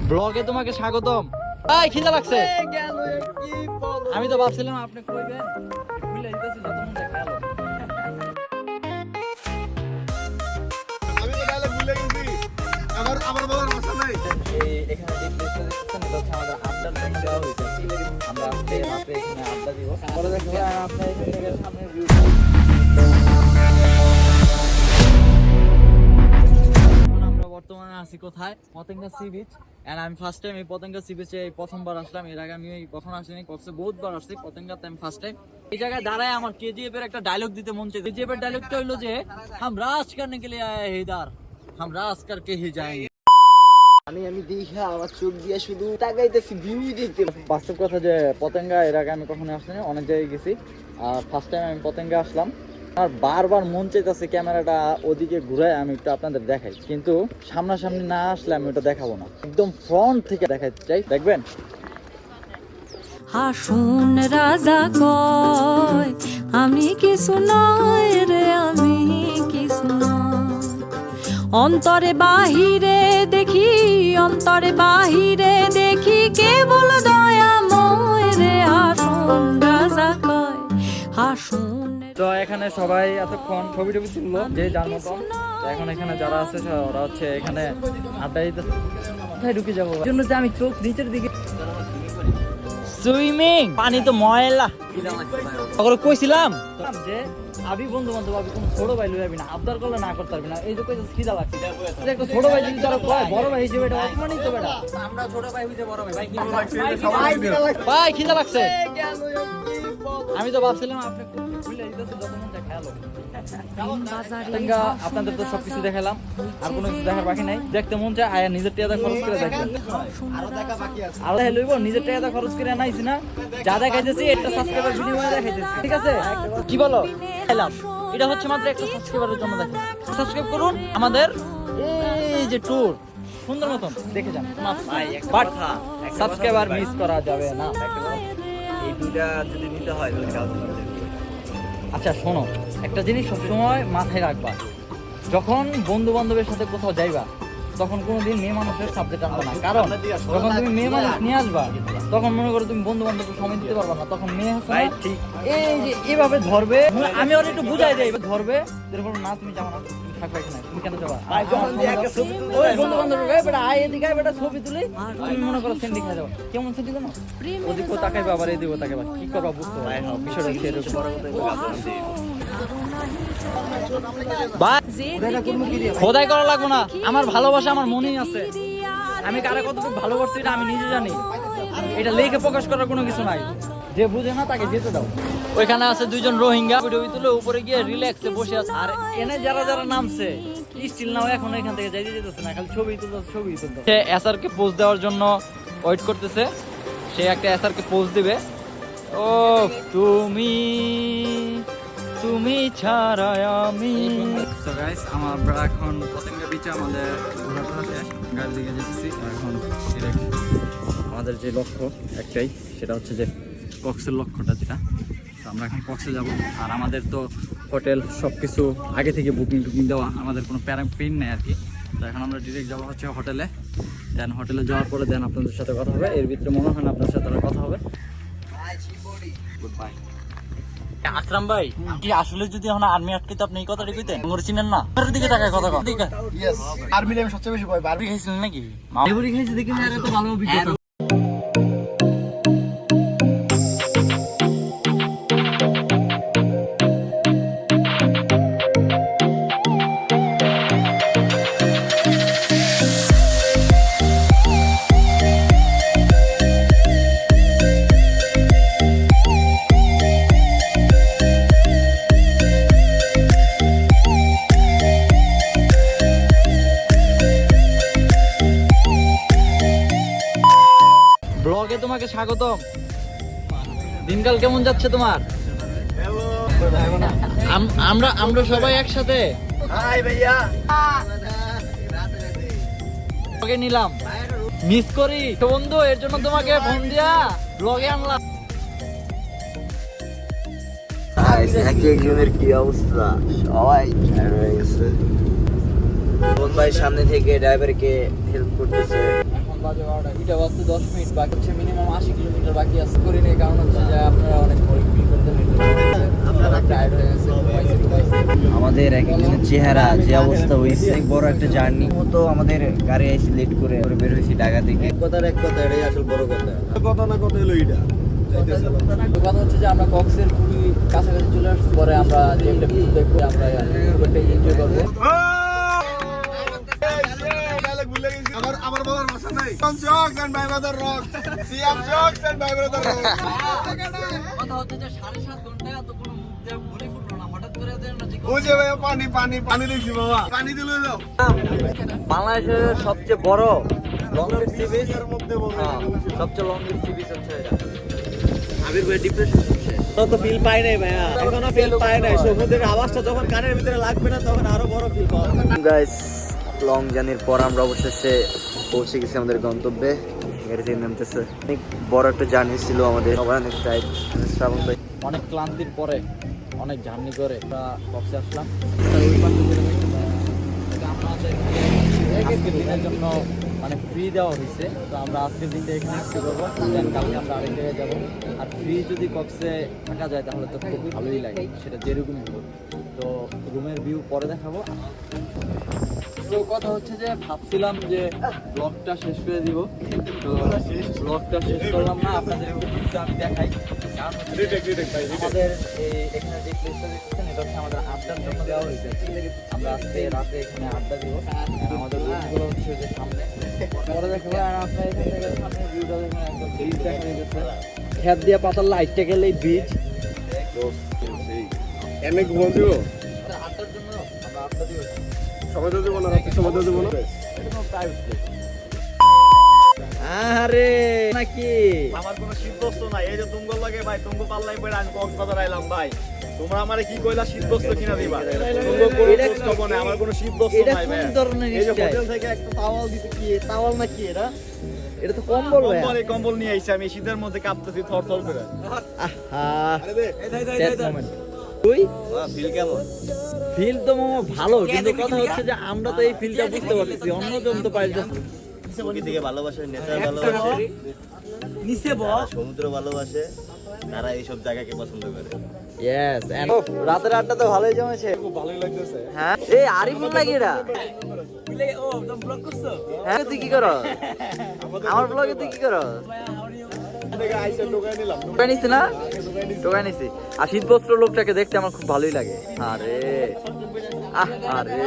ব্লগে তোমাকে স্বাগতম। এই খিদা লাগছে। আমি তো ভাবছিলাম আপনি কইবেন ভুলে যাইতাছি যত মন দেখালো। আমি তো ডায়লগ ভুলে গেছি। আমার বলার ভাষা নাই। এই এখানে যে প্লেসটা দেখছেন এটা হচ্ছে আমাদের আড্ডার টাইম দেওয়া হয়েছে। আমরা আজকে রাতে এখানে আড্ডা দিব। পরে দেখবেন আপনি এখান থেকে সামনে ভিউ। বর্তমানে আছি কোথায়? Patenga sea beach. এন্ড আমি ফার্স্ট টাইম এই পতেঙ্গা সি বিচে প্রথমবার আসলাম। এর আগে আমি কখনো আসিনি, কক্সে বহুতবার আসছি, পতেঙ্গাতে আমি ফার্স্ট টাইম। এই জায়গায় দাঁড়ায় আমার কেজিএফ এর একটা ডায়লগ দিতে মন চাই। কেজিএফ এর ডায়লগটা হইলো যে হাম রাজ করনে কে লিয়ে আয়ে हैं इधर, हम राज करके ही जाएंगे। আমি দেখা আমার চোখ দিয়ে শুধু তাকাইতেছি, ভিউই দেখতে। বাস্তব কথা যে পতেঙ্গা এর আগে আমি কখনো আসিনি, অনেক জায়গায় গেছি। আর ফার্স্ট টাইম আমি পতেঙ্গা আসলাম। আমার বারবার মন চাইতেছে ক্যামেরাটা ওদিকে ঘুরায় আমি একটু আপনাদের দেখাই, কিন্তু সামনাসামনি না আসলে আমি ওটা দেখাবো না, একদম ফ্রন্ট থেকে দেখাতে চাই। দেখবেন হাসুন রাজা কয় আমি কিছু নয় রে, আমি কিছু নয়। অন্তরে বাহিরে দেখি, অন্তরে বাহিরে দেখি কেবল দয়াময় রে। হাসুন রাজা কয় হাসুন। তো এখানে সবাই এতক্ষণ ছবি টবি তুললো যে যার মতন। এখন এখানে যারা আছে ওরা হচ্ছে এখানে আড্ডা দিতে। কোথায় ঢুকে যাবো জন্য যে আমি চোখ নিচের দিকে। সুইমিং পানি তো ময়লা। তখন কইছিলাম যে আবি বন্ধু বান্ধব আবি কোনো ছোট ভাই লই যাবি না, আবদার করলে না করতে পারবি না। এই যে কইছে খিদা লাগছে, একটা ছোট ভাই যদি তারা কয় বড় ভাই হিসেবে এটা অপমানিত বেটা। আমরা ছোট ভাই হইছে বড় ভাই, ভাই খিদা লাগছে। আমি তো ভাবছিলাম আপনি ভুলে যাইতাছেন যত মন দেখালো। পতেঙ্গা আপনাদের তো সবকিছু দেখালাম, আর কোনো কিছু দেখার বাকি নাই। দেখতে মন চায় আয়া নিজের টাকা খরচ করে দেখবেন। আরো দেখা লইব, নিজের টাকা খরচ করে আনাইছি না, যা দেখাইতেছি একটা সাবস্ক্রাইবার বিনিময়ে দেখাইতেছি, ঠিক আছে? কি বলো? খেলাম এটা হচ্ছে মাত্র একটা সাবস্ক্রাইবারের জন্য। দেখেন, সাবস্ক্রাইব করুন আমাদের এই যে ট্যুর সুন্দর মতন দেখে যান। বাট সাবস্ক্রাইবার মিস করা যাবে না। এই দুইটা যদি নিতে হয় তাহলে কাজ হবে। আচ্ছা শোনো, একটা জিনিস সবসময় মাথায় রাখবা, যখন বন্ধু বান্ধবের সাথে কোথাও যাইবা তখন কোনোদিন মেয়ে মানুষের সাবজেক্ট আনবা না। কারণ যখন তুমি মেয়ে মানুষ নিয়ে আসবা তখন মনে করো তুমি বন্ধু বান্ধবকে সময় দিতে পারবা না। তখন মেয়ে হাসে ঠিক এই যে এভাবে ধরবে, আমি ওর একটু বুঝাই দেই, ধরবে এরকম না তুমি যাবো না, তুমি থাকবে এখানে, তুমি কেন যাবা? ওই বন্ধু বান্ধব বেটা আয় এদিকে বেটা ছবি তুলি, তুমি মনে করো সেন্ডি খেয়ে যাবো। কেমন সেন্ডি জানো? ওদিকেও তাকাইবা আবার এদিকেও তাকাইবা, কি করবা বুঝতে পারো বিষয়টা হচ্ছে এরকম। খোদাই করা লাগবো না, আমার ভালোবাসা আমার মনেই আছে। আমি কারে কতটুকু ভালোবাসি এটা আমি নিজে জানি, এটা লেখে প্রকাশ করার কোনো কিছু নাই। যে বুঝে না তাকে যেতে দাও। ওইখানে আছে দুইজন রোহিঙ্গা, ভিডিও তুলে উপরে গিয়ে রিল্যাক্সে বসে আছে। আর এনে যারা যারা নামছে স্টিল নাও এখন এখান থেকে যাইতে যেতেছে না, খালি ছবি তুলতেছে ছবি তুলতেছে। সে এসআরকে পোজ দেওয়ার জন্য ওয়েট করতেছে, সে একটা এসআরকে পোজ দিবে। ও তুমি তুমি ছাড়া আমি। সো গাইস আমরা এখন পতেঙ্গা বিচে আমাদের ঘোরাফেরা শেষ, গাড়ির দিকে যেতেছি। এখন আমাদের যে লক্ষ্য একটাই, সেটা হচ্ছে যে কক্সের লক্ষ্যটা যেটা। তো আমরা এখন কক্সে যাব। আর আমাদের তো হোটেল সব কিছু আগে থেকে বুকিং দেওয়া, আমাদের কোনো পেন নেই আর কি। তো এখন আমরা ডিরেক্ট যাবো হচ্ছে হোটেলে। দেন হোটেলে যাওয়ার পরে দেন আপনাদের সাথে কথা হবে। এর ভিতরে মনে হয় না আপনার সাথে কথা হবে। Good bye. আকরাম ভাই কি আসলে যদি এখন আর্মি আটকে আপনি এই কথাটা কইতেন? ওর চিনেন না, ওর দিকে তাকায় কথা কও। ঠিক আছে, ইয়েস আর্মি আমি সবচেয়ে বেশি ভয়। বারবি খাইছিলেন নাকি? বারবি খাইছি দেখি না, এত ভালো অভিজ্ঞতা। ব্লগে তোমাকে স্বাগতম। দিনকাল কেমন যাচ্ছে তোমার? আমরা সবাই একসাথে ব্লগে নিলাম, মিস করি তো বন্ধু, এর জন্য তোমাকে ফোন দিয়া ব্লগে আনলাম। একজনের কি অবস্থা, সবাই হয়ে গেছে। ভাই সামনে থেকে ড্রাইভারকে হেল্প করতেছে। এখন বাজে 12টা, এটা বাজতে 10 মিনিট বাকি হচ্ছে, মিনিমাম 80 কিলোমিটার বাকি আছে। করি নেই কারণ হচ্ছে যে আপনারা অনেক বোরিং ফিল করতেন, আপনারা টায়ার্ড হয়ে গেছে, ঘুমাইছে। আমাদের এক একজনের চেহারা যে অবস্থা হয়েছে, অনেক বড় একটা জার্নি। তো আমাদের গাড়ি আইসি লেট করে বের হয়েছি ঢাকা থেকে। এক কথা এটাই আসল বড় কথা। কথা না কথা হলো এইটা। তো কথা হচ্ছে যে আমরা কক্সের খুবই কাছাকাছি চলে আসছি। পরে আমরা যেটা দেখবো, আমরা খুবটা এনজয় করবো। আমার বলার ভাষা নাই। Jokes and my brother rock. Siam jokes and my brother rock. কথা হচ্ছে যে 7.5 ঘন্টায় এত কোনো মুখ দিয়ে বলে ফুটলো না, হঠাৎ করে দেন না যে ওই যে ভাই পানি দেখছি বাবা। পানি দিল যাও। বাংলাদেশের সবচেয়ে বড় লংগেস্ট সি বিচ, সবচেয়ে লংগেস্ট সি বিচ হচ্ছে এটা। আবির ভাই ডিপ্রেশন হচ্ছে, তো ফিল পাই নাই ভাইয়া, এখনো ফিল পাই নাই। সমুদ্রের আওয়াজটা যখন কানের ভিতরে লাগবে না, তখন আরো বড় ফিল পাওয়া। গাইস, লং জার্নির পর আমরা অবশেষে পৌঁছে গেছি আমাদের গন্তব্যে। গাড়ি থেকে নামতেছে। অনেক বড় একটা জার্নি ছিল আমাদের, সবাই অনেক টাইট। শ্রাবণ ভাই অনেক ক্লান্তির পরে অনেক জার্নি করে আমরা কক্সে আসলাম। আজকের দিনের জন্য মানে ফ্রি দেওয়া হয়েছে, তো আমরা আজকের দিনটা এখানে স্টে করবো, দেন কালকে আমরা আরেক জায়গায় যাবো। আর ফ্রি যদি কক্সে থাকা যায় তাহলে তো খুবই ভালোই লাগে, সেটা যেরকমই হোক। তো রুমের ভিউ পরে দেখাবো। তো কথা হচ্ছে যে ভাবছিলাম যে ব্লগটা শেষ করে দিব, তো ব্লগটা শেষ করলাম না, আপনাদের একটু ভিউটা আমি দেখাই। কারণ হচ্ছে আমাদের এই এখানে যে প্লেসটা দেখছেন, এটা হচ্ছে আমাদের আড্ডার জন্য দেওয়া হয়েছে। আমরা আজকে রাতে এখানে আড্ডা দিব। আর আমাদের রুমগুলো হচ্ছে যে সামনে, পরে দেখাবো। আর আপনার এখান থেকে সামনে ভিউটা দেখেন, একদম ব্রিজ দেখা যাচ্ছে, খেত দিয়ে পাতার লাইটটা গেলেই ব্রিজ। এনে ঘুম দিব। আড্ডার জন্য আমরা আড্ডা দিব, সবাই তো দেবো না, রাতে সবাই তো দেবো না। এটা কোনো প্রাইভেট প্লেস। আরে নাকি আমার কোনো শীতবস্ত্র নাই। এই যে তুঙ্গ লাগে ভাই, তুঙ্গ পাল্লাই পড়ে আমি কক্সবাজার আইলাম ভাই। তোমরা আমারে কি কইলা শীতবস্ত্র কিনা দিবা? তুঙ্গ কোনো বস্ত্র বনে, আমার কোনো শীতবস্ত্র এটা নাই ভাই। কোন ধরনের এই যে স্টাইল? হোটেল থেকে একটা তাওয়াল দিতে, কি তাওয়াল না কি এটা? এটা তো কম্বল ভাই। কম্বল, এই কম্বল নিয়ে আইছি আমি। এই শীতের মধ্যে কাঁপতেছি থরথর করে। তুই ফিল কেমন? ফিল তো মামা ভালো, কিন্তু কথা হচ্ছে যে আমরা তো এই ফিলটা বুঝতে পারতেছি, অন্যজন তো পারতেছে। প্রকৃতিকে ভালোবাসে, নেচার ভালোবাসে, নিচে সমুদ্র ভালোবাসে, তারা এইসব জায়গাকে পছন্দ করে। ইয়েস, এন্ড রাতের আড্ডা তো ভালোই জমেছে। খুব ভালোই লাগতেছে। হ্যাঁ, এই আরিফুল নাকি এটা? হ্যাঁ, তুই কি করস? আমার ব্লগে তুই কি করস? আইসা ঢোকাই নিলাম। টোকা নিছি না, টোকা নিছি। আর শীতবস্ত্র লোকটাকে দেখতে আমার খুব ভালোই লাগে। আরে আরে